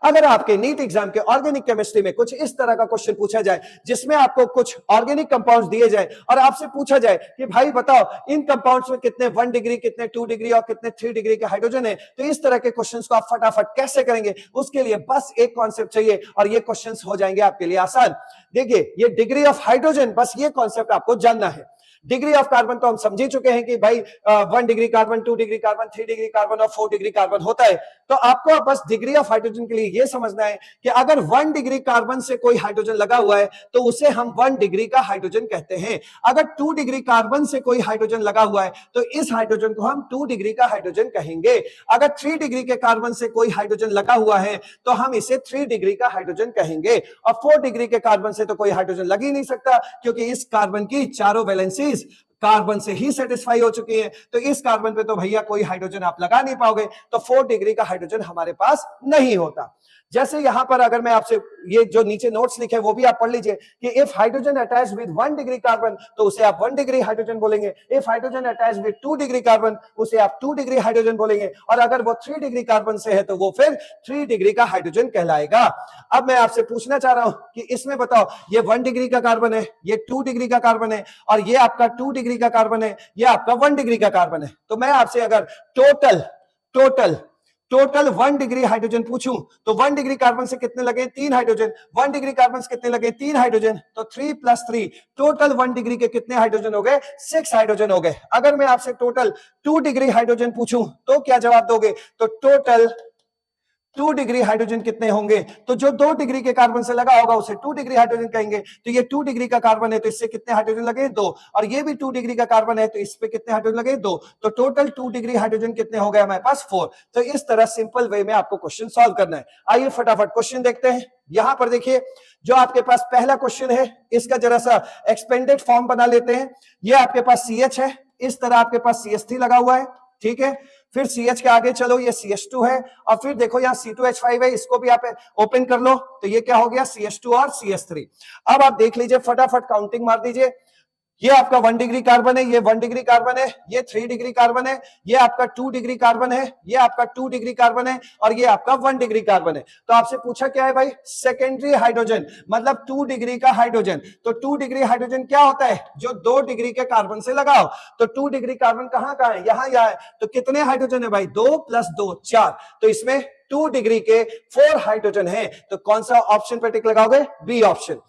अगर आपके NEET exam के ऑर्गेनिक केमिस्ट्री में कुछ इस तरह का क्वेश्चन पूछा जाए जिसमें आपको कुछ ऑर्गेनिक कंपाउंड्स दिए जाए और आपसे पूछा जाए कि भाई बताओ इन कंपाउंड्स में कितने 1 डिग्री, कितने 2 डिग्री और कितने 3 डिग्री के हाइड्रोजन है, तो इस तरह के क्वेश्चंस को आप फटाफट कैसे करेंगे? उसके लिए बस एक कॉन्सेप्ट चाहिए और ये क्वेश्चंस हो जाएंगे आपके लिए आसान। देखिए ये डिग्री ऑफ हाइड्रोजन, बस ये कॉन्सेप्ट आपको जानना है। डिग्री ऑफ कार्बन तो हम समझ ही चुके हैं कि भाई 1 degree carbon, 2 degree carbon, 3 degree carbon और 4 डिग्री कार्बन होता है। तो आपको बस डिग्री ऑफ हाइड्रोजन के लिए यह समझना है कि अगर 1 डिग्री कार्बन से कोई हाइड्रोजन लगा हुआ है तो उसे हम 1 डिग्री का हाइड्रोजन कहते हैं। अगर 2 डिग्री कार्बन से कोई हाइड्रोजन लगा हुआ है तो इस हाइड्रोजन को हम 2 डिग्री का हाइड्रोजन कहेंगे। अगर 3 डिग्री के कार्बन से कोई हाइड्रोजन लगा हुआ है तो हम इसे 3 डिग्री का हाइड्रोजन कहेंगे। और 4 डिग्री के कार्बन से तो कोई हाइड्रोजन लग ही नहीं सकता, क्योंकि इस कार्बन की चारों वैलेंसीज कार्बन से ही सेटिस्फाई हो चुकी है, तो इस कार्बन पे तो भैया कोई हाइड्रोजन आप लगा नहीं पाओगे, तो 4 डिग्री का हाइड्रोजन हमारे पास नहीं होता। जैसे यहां पर अगर मैं आपसे ये जो नीचे नोट्स लिखे वो भी आप पढ़ लीजिए कि if hydrogen attach with 1 degree carbon तो उसे आप 1 डिग्री हाइड्रोजन बोलेंगे। If hydrogen attach with 2 degree carbon उसे आप 2 डिग्री हाइड्रोजन बोलेंगे, और अगर वो 3 डिग्री कार्बन से है तो वो फिर 3 डिग्री का हाइड्रोजन कहलाएगा। अब मैं आपसे पूछना चाह रहा हूं कि इसमें बताओ ये 1 डिग्री का कार्बन है, ये 2 डिग्री का कार्बन है और ये आपका 2 डिग्री का कार्बन है, ये आपका 1 डिग्री का कार्बन है। तो मैं आपसे अगर टोटल 1 डिग्री हाइड्रोजन पूछूं तो 1 डिग्री कार्बन से कितने लगे? 3 हाइड्रोजन। 1 डिग्री कार्बन से कितने लगे? 3 हाइड्रोजन। तो 3 + 3 टोटल 1 डिग्री के कितने हाइड्रोजन हो गए? 6 हाइड्रोजन हो गए। अगर मैं आपसे टोटल 2 डिग्री हाइड्रोजन पूछूं तो क्या जवाब दोगे? तो टोटल 2 डिग्री हाइड्रोजन कितने होंगे? तो जो 2 डिग्री के कार्बन से लगा होगा उसे 2 डिग्री हाइड्रोजन कहेंगे। तो ये 2 डिग्री का कार्बन है तो इससे कितने हाइड्रोजन लगे? 2। और ये भी 2 डिग्री का कार्बन है तो इस पे कितने हाइड्रोजन लगे? 2। तो टोटल 2 डिग्री हाइड्रोजन कितने हो गए हमारे पास? 4। तो इस तरह सिंपल वे में आपको क्वेश्चन सॉल्व करना है। आइए फटाफट क्वेश्चन देखते हैं। यहां पर देखिए जो आपके पास पहला क्वेश्चन है इसका जरा सा एक्सपेंडेड फॉर्म बना लेते हैं। ये आपके पास CH है, इस तरह आपके पास CH3 लगा हुआ है, ठीक है। फिर CH के आगे चलो ये CH2 है और फिर देखो यहाँ C2H5 है, इसको भी आप ओपन कर लो तो ये क्या हो गया? CH2 और CH3। अब आप देख लीजिए फटाफट काउंटिंग मार दीजिए। ये आपका 1 डिग्री कार्बन है, ये 1 डिग्री कार्बन है, ये 3 डिग्री कार्बन है, ये आपका 2 डिग्री कार्बन है, ये आपका 2 डिग्री कार्बन है और ये आपका 1 डिग्री कार्बन है। तो आपसे पूछा क्या है भाई? सेकेंडरी हाइड्रोजन, मतलब 2 डिग्री का हाइड्रोजन। तो 2 डिग्री हाइड्रोजन क्या होता है? जो 2 डिग्री के कार्बन से लगाओ। तो 2 डिग्री कार्बन कहां कहां है? यहां है। तो कितने हाइड्रोजन है भाई? 2 + 2 4। तो इसमें 2 डिग्री के 4 हाइड्रोजन है। तो कौन सा ऑप्शन पर टिक लगाओगे? B option.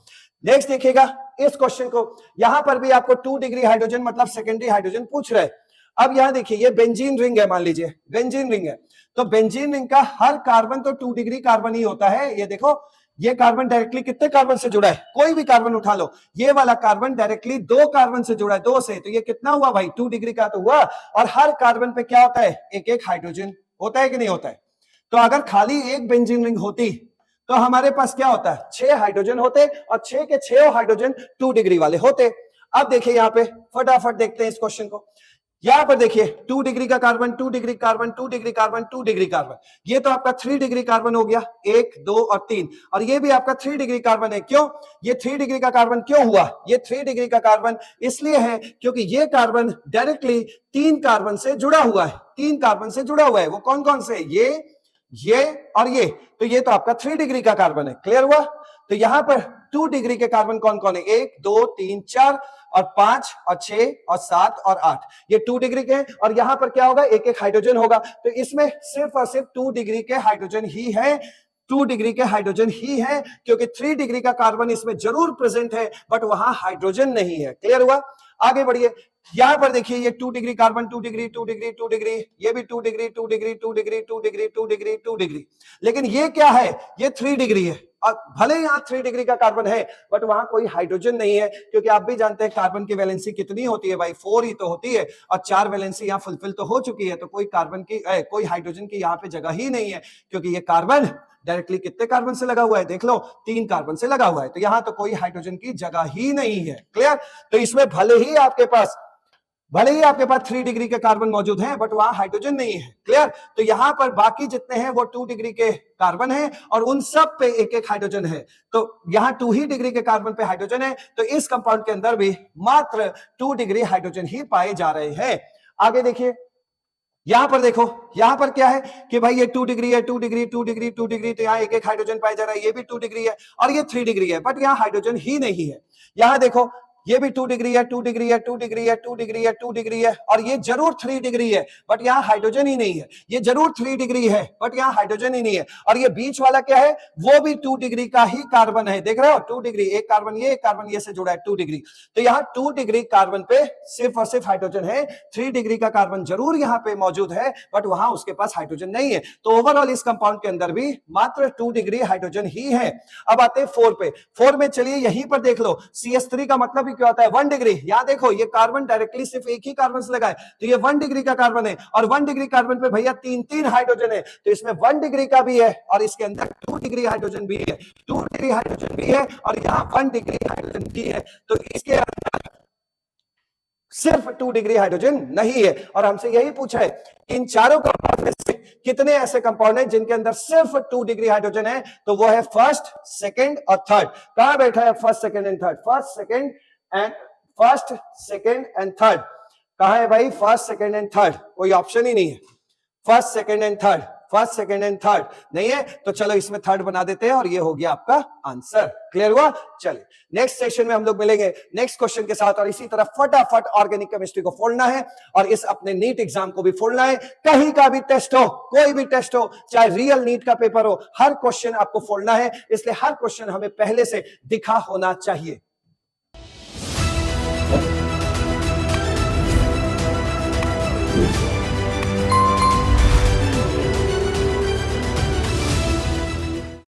नेक्स्ट देखिएगा इस क्वेश्चन को, यहां पर भी आपको 2 डिग्री हाइड्रोजन मतलब सेकेंडरी हाइड्रोजन पूछ रहे हैं। अब यहां देखिए ये बेंजीन रिंग है, मान लीजिए बेंजीन रिंग है। तो बेंजीन रिंग का हर कार्बन तो 2 डिग्री कार्बन ही होता है। ये देखो ये कार्बन डायरेक्टली कितने कार्बन से जुड़ा है? कोई भी कार्बन उठा लो, ये वाला कार्बन डायरेक्टली 2 कार्बन से जुड़ा है, 2 से। तो ये कितना हुआ भाई? 2 डिग्री का तो हुआ। और हर कार्बन पे क्या होता है? एक एक हाइड्रोजन होता है कि नहीं होता है? तो अगर खाली एक बेंजीन रिंग होती तो हमारे पास क्या होता है? 6 हाइड्रोजन होते और 6 के 6 हाइड्रोजन 2 डिग्री वाले होते। अब देखिए यहां पे फटाफट देखते हैं इस क्वेश्चन को। यहां पर देखिए 2 डिग्री का carbon, 2 degree carbon, 2 degree carbon, 2 degree carbon. ये तो आपका 3 डिग्री कार्बन हो गया, 1 2 और 3। और ये भी आपका 3 डिग्री कार्बन है। क्यों ये 3 डिग्री का कार्बन क्यों हुआ? ये 3 डिग्री का कार्बन इसलिए है क्योंकि ये कार्बन डायरेक्टली 3 कार्बन से जुड़ा हुआ है। 3 कार्बन से जुड़ा हुआ है। वो कौन कौन से? ये और ये। तो ये तो आपका 3 डिग्री का कार्बन है। क्लियर हुआ? तो यहां पर 2 डिग्री के कार्बन कौन कौन है? 1 2 3 4 और 5 और 6 और 7 और 8। ये 2 डिग्री के हैं। और यहां पर क्या होगा? एक एक हाइड्रोजन होगा। तो इसमें सिर्फ और सिर्फ 2 डिग्री के हाइड्रोजन ही है। 2 डिग्री के हाइड्रोजन ही है, क्योंकि 3 डिग्री का कार्बन इसमें जरूर प्रेजेंट है बट वहां हाइड्रोजन नहीं है। क्लियर हुआ? आगे बढ़िए। यहां पर देखिए ये 2 degree carbon, 2 degree 2 degree 2 degree, ये भी 2 degree 2 degree 2 degree 2 degree 2 degree 2 degree. लेकिन ये क्या है? ये 3 डिग्री है। और भले ही यहां 3 डिग्री का कार्बन है बट वहां कोई हाइड्रोजन नहीं है, क्योंकि आप भी जानते हैं कार्बन की वैलेंसी कितनी होती है भाई? 4 ही तो होती है। और 4 वैलेंसी यहां फुलफिल तो हो चुकी है, तो कोई कार्बन की कोई हाइड्रोजन की यहां पे जगह ही नहीं है, क्योंकि ये कार्बन डायरेक्टली कितने कार्बन से लगा हुआ है? देख लो 3 कार्बन से लगा हुआ है। तो यहां तो कोई हाइड्रोजन की जगह ही नहीं है। क्लियर? तो इसमें भले ही आपके पास 3 डिग्री के कार्बन मौजूद हैं बट वहां हाइड्रोजन नहीं है। क्लियर? तो यहां पर बाकी जितने हैं वो 2 डिग्री के कार्बन है और उन सब पे एक एक हाइड्रोजन है। तो यहां 2 ही डिग्री के कार्बन पे हाइड्रोजन है। तो इस कंपाउंड के अंदर भी मात्र 2 डिग्री हाइड्रोजन ही पाए जा रहे हैं। आगे देखिए यहां पर देखो, यहां पर क्या है कि भाई ये 2 डिग्री है, 2 डिग्री, 2 डिग्री, 2 डिग्री, तो यहाँ एक एक हाइड्रोजन पाया जा रहा है, ये भी 2 डिग्री है और ये 3 डिग्री है, बट यहाँ हाइड्रोजन ही नहीं है। यहां देखो ये भी 2 डिग्री है, 2 डिग्री है, 2 डिग्री है, 2 डिग्री है, 2 डिग्री है और ये जरूर 3 डिग्री है, बट यहाँ हाइड्रोजन ही नहीं है। ये जरूर 3 डिग्री है, बट यहाँ हाइड्रोजन ही नहीं है। और ये बीच वाला क्या है, वो भी 2 डिग्री का ही कार्बन है, देख रहे हो 2 डिग्री, एक कार्बन ये से जुड़ा है 2 डिग्री। तो यहाँ 2 डिग्री कार्बन पे सिर्फ और सिर्फ हाइड्रोजन है, 3 डिग्री का कार्बन जरूर यहाँ पे मौजूद है, बट वहां उसके पास हाइड्रोजन नहीं है। तो ओवरऑल इस कंपाउंड के अंदर भी मात्र 2 डिग्री हाइड्रोजन ही है। अब आते हैं 4 पे। 4 में चलिए यहीं पर देख लो, CH3 का मतलब ही क्या होता है, 1 डिग्री। यहां देखो ये कार्बन डायरेक्टली सिर्फ एक ही कार्बन से लगा है, तो ये 1 डिग्री का कार्बन है और 1 डिग्री कार्बन पे भैया 3 हाइड्रोजन है, तो इसमें 1 डिग्री का भी है और इसके अंदर 2 डिग्री हाइड्रोजन भी है, 2 डिग्री हाइड्रोजन भी है और यहां 1 डिग्री हाइड्रोजन भी है। तो इसके अंदर सिर्फ 2 डिग्री हाइड्रोजन नहीं है। और हमसे यही पूछा है इन चारों कंपाउंड में से कितने ऐसे कंपाउंड हैं जिनके अंदर सिर्फ 2 डिग्री हाइड्रोजन है, तो वो है फर्स्ट, सेकंड और थर्ड। कहां बैठा है first, second and third, first second and third. कहां है भाई फर्स्ट, सेकंड एंड थर्ड, कोई ऑप्शन ही नहीं है। First, second and third, first, second and third नहीं है, तो चलो इसमें थर्ड बना देते हैं और ये हो गया आपका आंसर। क्लियर हुआ? चलिए नेक्स्ट सेशन में हम लोग मिलेंगे नेक्स्ट क्वेश्चन के साथ, और इसी तरह फटाफट ऑर्गेनिक केमिस्ट्री को फोड़ना है और इस अपने नीट एग्जाम को भी फोड़ना है। कहीं का भी टेस्ट हो, कोई भी टेस्ट हो, चाहे रियल नीट का पेपर हो, हर क्वेश्चन आपको फोड़ना है, इसलिए हर क्वेश्चन हमें पहले से दिखा होना चाहिए।